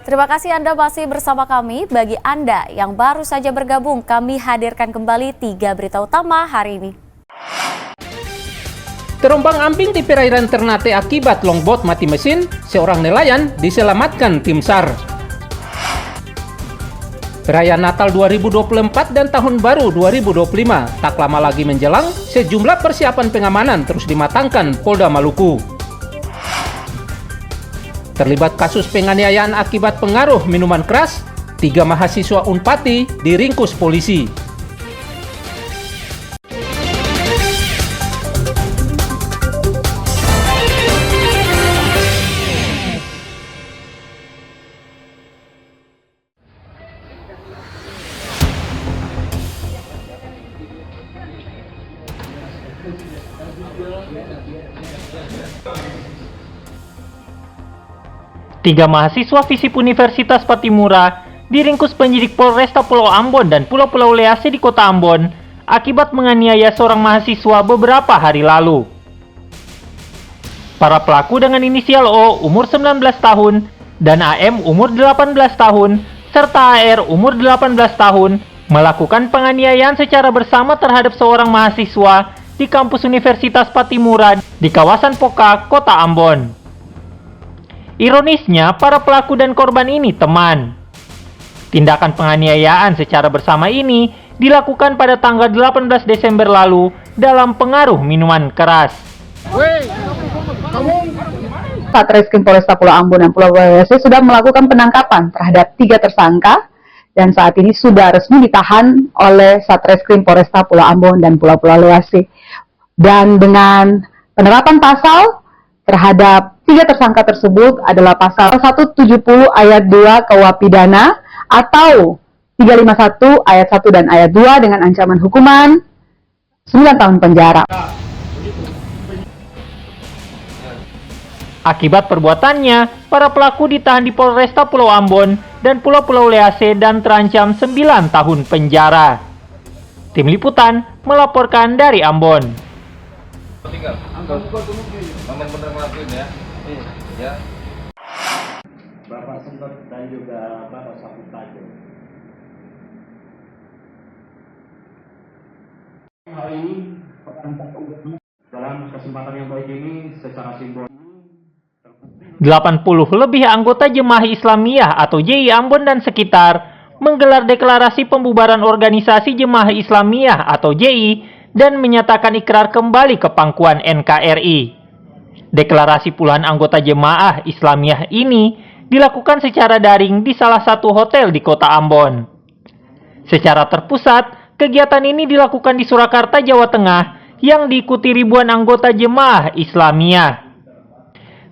Terima kasih Anda masih bersama kami. Bagi Anda yang baru saja bergabung, kami hadirkan kembali 3 berita utama hari ini. Terombang-ambing di perairan Ternate akibat longboat mati mesin, seorang nelayan diselamatkan tim SAR. Perayaan Natal 2024 dan Tahun Baru 2025 tak lama lagi menjelang, sejumlah persiapan pengamanan terus dimatangkan Polda Maluku. Terlibat kasus penganiayaan akibat pengaruh minuman keras, 3 mahasiswa Unpati diringkus polisi. Tiga mahasiswa FISIP Universitas Patimura diringkus penyidik Polresta Pulau Ambon dan Pulau-Pulau Lease di Kota Ambon akibat menganiaya seorang mahasiswa beberapa hari lalu. Para pelaku dengan inisial O umur 19 tahun dan AM umur 18 tahun serta AR umur 18 tahun melakukan penganiayaan secara bersama terhadap seorang mahasiswa di kampus Universitas Patimura di kawasan Poka, Kota Ambon. Ironisnya, para pelaku dan korban ini teman. Tindakan penganiayaan secara bersama ini dilakukan pada tanggal 18 Desember lalu dalam pengaruh minuman keras. Satreskrim Polresta Pulau Ambon dan Pulau Lease sudah melakukan penangkapan terhadap 3 tersangka dan saat ini sudah resmi ditahan oleh Satreskrim Polresta Pulau Ambon dan Pulau-Pulau Lease. Dan dengan penerapan pasal terhadap 3 tersangka tersebut adalah pasal 170 ayat 2 KUH Pidana atau 351 ayat 1 dan ayat 2 dengan ancaman hukuman 9 tahun penjara. Akibat perbuatannya, para pelaku ditahan di Polresta Pulau Ambon dan Pulau-Pulau Lease dan terancam 9 tahun penjara. Tim Liputan melaporkan dari Ambon. Bapak Sempat dan juga Bapak Saputrajo. Hal ini dalam kesempatan yang baik ini secara simbol 80 lebih anggota Jemaah Islamiyah atau JI Ambon dan sekitar menggelar deklarasi pembubaran organisasi Jemaah Islamiyah atau JI dan menyatakan ikrar kembali ke pangkuan NKRI. Deklarasi puluhan anggota Jemaah Islamiyah ini dilakukan secara daring di salah satu hotel di Kota Ambon. Secara terpusat, kegiatan ini dilakukan di Surakarta, Jawa Tengah yang diikuti ribuan anggota Jemaah Islamiyah.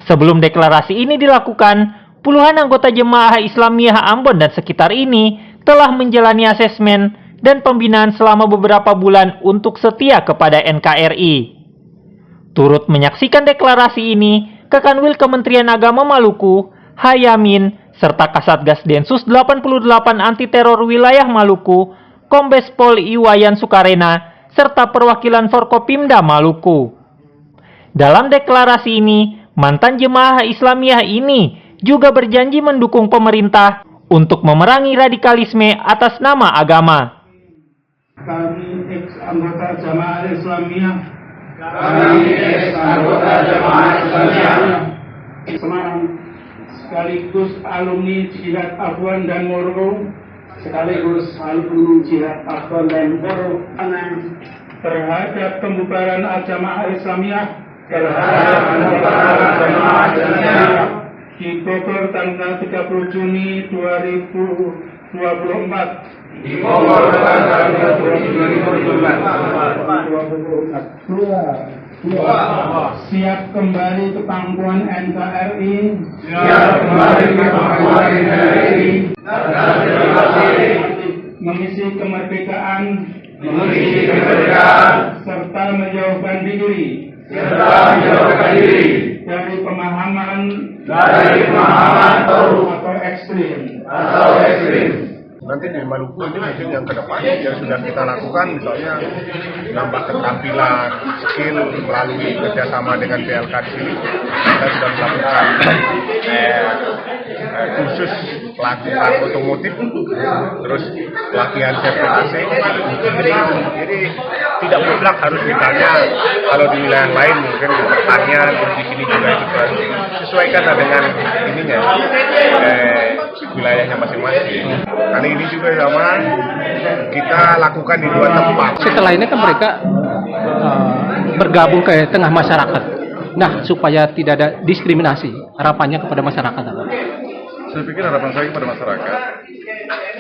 Sebelum deklarasi ini dilakukan, puluhan anggota Jemaah Islamiyah Ambon dan sekitar ini telah menjalani asesmen dan pembinaan selama beberapa bulan untuk setia kepada NKRI. Turut menyaksikan deklarasi ini, Kakanwil Kementerian Agama Maluku, Hayamin, serta Kasatgas Densus 88 Anti Teror Wilayah Maluku, Kombes Pol Iwayan Sukarena, serta perwakilan Forkopimda Maluku. Dalam deklarasi ini, mantan Jemaah Islamiyah ini juga berjanji mendukung pemerintah untuk memerangi radikalisme atas nama agama. kami ex-anggota Jamaah Islamiyah Semarang sekaligus alumni Jihad Afwan dan Moro terhadap pembubaran Jamaah Islamiyah di Bogor tanggal 30 Juni 2024. Siap kembali ke pangkuan NKRI. Mengisi kemerdekaan. Serta menjauhkan diri. Dari pemahaman atau ekstrim. Nanti di Maluku ini mungkin yang kedepannya yang sudah kita lakukan, misalnya nambah keterampilan, skill melalui kerjasama dengan PLK di sini, kita sudah melakukan khusus pelatihan otomotif, terus pelatihan CPNC. Jadi tidak mutlak harus misalnya kalau di wilayah lain mungkin pertanian, di sini juga itu sesuaikan dengan ininya wilayahnya masing-masing. Kali ini juga sama kita lakukan di 2 tempat. Setelah ini kan mereka bergabung ke tengah masyarakat. Nah, supaya tidak ada diskriminasi, harapannya kepada masyarakat apa? Saya pikir harapan saya kepada masyarakat,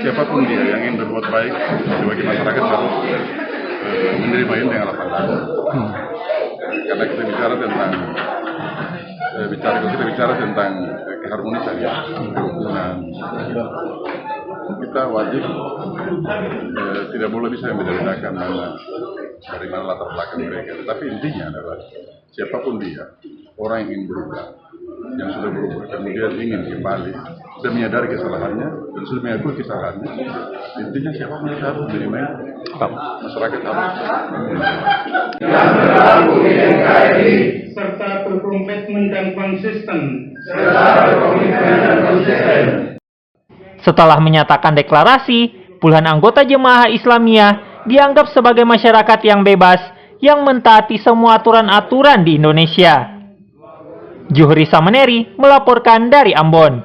siapapun dia yang ingin berbuat baik bagi masyarakat harus menerima ini dengan lapang dada. Karena kita bicara tentang keharmonisan ya, kerukunan. Kita wajib tidak boleh bisa membedakan dari mana latar belakang mereka. Tetapi intinya adalah siapapun dia, orang yang ingin berubah, yang sudah berubah, kemudian ingin kembali, sudah menyadari kesalahannya dan sudah mengakui kesalahannya. Intinya siapapun dia harus menerima, masyarakat harus serta berkomitmen dan konsisten. Setelah menyatakan deklarasi, puluhan anggota Jemaah Islamiyah dianggap sebagai masyarakat yang bebas yang mentaati semua aturan-aturan di Indonesia. Juhri Sameneri melaporkan dari Ambon.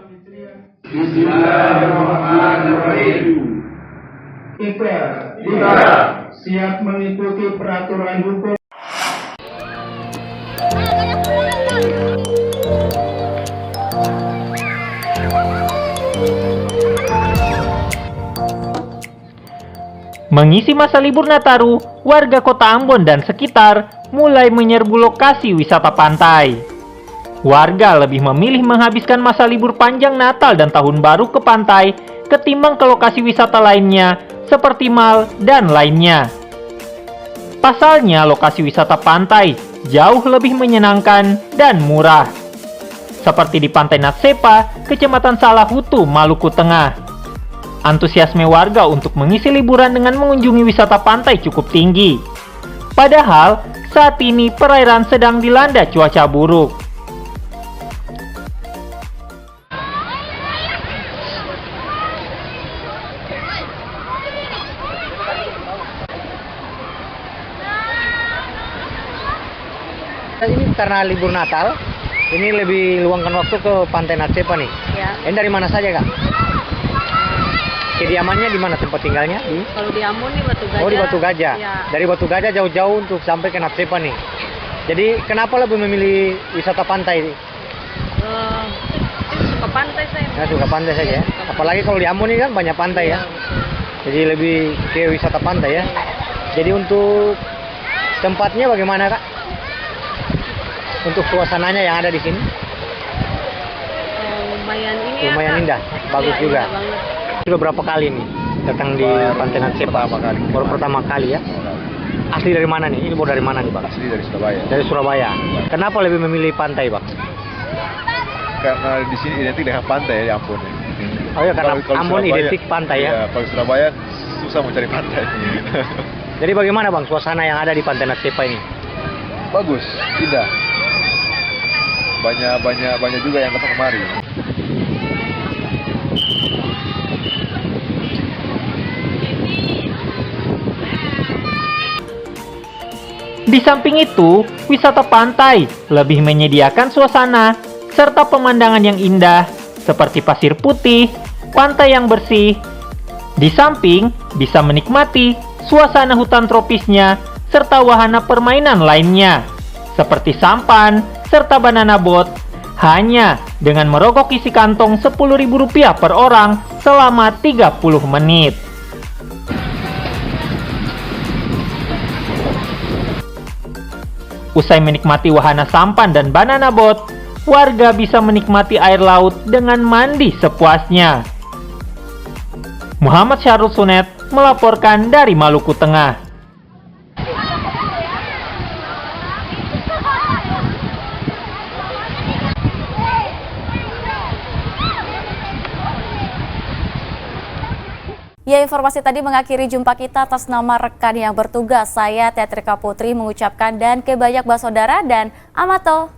Kita siap mengikuti peraturan hukum. Mengisi masa libur Nataru, warga kota Ambon dan sekitar mulai menyerbu lokasi wisata pantai. Warga lebih memilih menghabiskan masa libur panjang Natal dan Tahun Baru ke pantai ketimbang ke lokasi wisata lainnya seperti mal dan lainnya. Pasalnya, lokasi wisata pantai jauh lebih menyenangkan dan murah. Seperti di Pantai Natsepa, Kecamatan Salahutu, Maluku Tengah. Antusiasme warga untuk mengisi liburan dengan mengunjungi wisata pantai cukup tinggi. Padahal, saat ini perairan sedang dilanda cuaca buruk. Ini karena libur Natal, ini lebih luangkan waktu ke Pantai Natsepa nih. Ya. Ini dari mana saja, Kak? Kediamannya di mana tempat tinggalnya? Kalau di Ambon di Batu Gajah. Oh, di Batu Gajah. Ya. Dari Batu Gajah jauh-jauh untuk sampai ke Natsepa nih. Jadi kenapa lebih memilih wisata pantai? Suka pantai saya. Ya, suka pantai saja ya. Apalagi kalau di Ambon ini kan banyak pantai ya. Jadi lebih ke wisata pantai ya. Jadi untuk tempatnya bagaimana, Kak? Untuk suasananya yang ada di sini? Lumayan ini Lumayan indah, bagus ya, juga. indah banget. Sudah berapa kali nih datang di Pantai Natsepa? Baru pertama kali ya. Asli dari mana nih? Ini baru dari mana nih, Bang? Asli dari Surabaya. Dari Surabaya. Kenapa lebih memilih pantai, Bang? Karena di sini identik dengan pantai ya, di Ambon. Oh ya, karena Kalau Ambon Surabaya, identik pantai ya. Kalau Surabaya susah mencari pantai. Jadi bagaimana, Bang, suasana yang ada di Pantai Natsepa ini? Bagus, indah. Banyak juga yang datang kemari. Di samping itu, wisata pantai lebih menyediakan suasana serta pemandangan yang indah seperti pasir putih, pantai yang bersih. Di samping, bisa menikmati suasana hutan tropisnya serta wahana permainan lainnya seperti sampan serta banana boat hanya dengan merogoh isi kantong Rp10.000 per orang selama 30 menit. Usai menikmati wahana sampan dan banana boat, warga bisa menikmati air laut dengan mandi sepuasnya. Muhammad Syarul Sunet melaporkan dari Maluku Tengah. Ya, informasi tadi mengakhiri jumpa kita. Atas nama rekan yang bertugas, saya Teatrika Putri mengucapkan dan kebanyak saudara dan amato.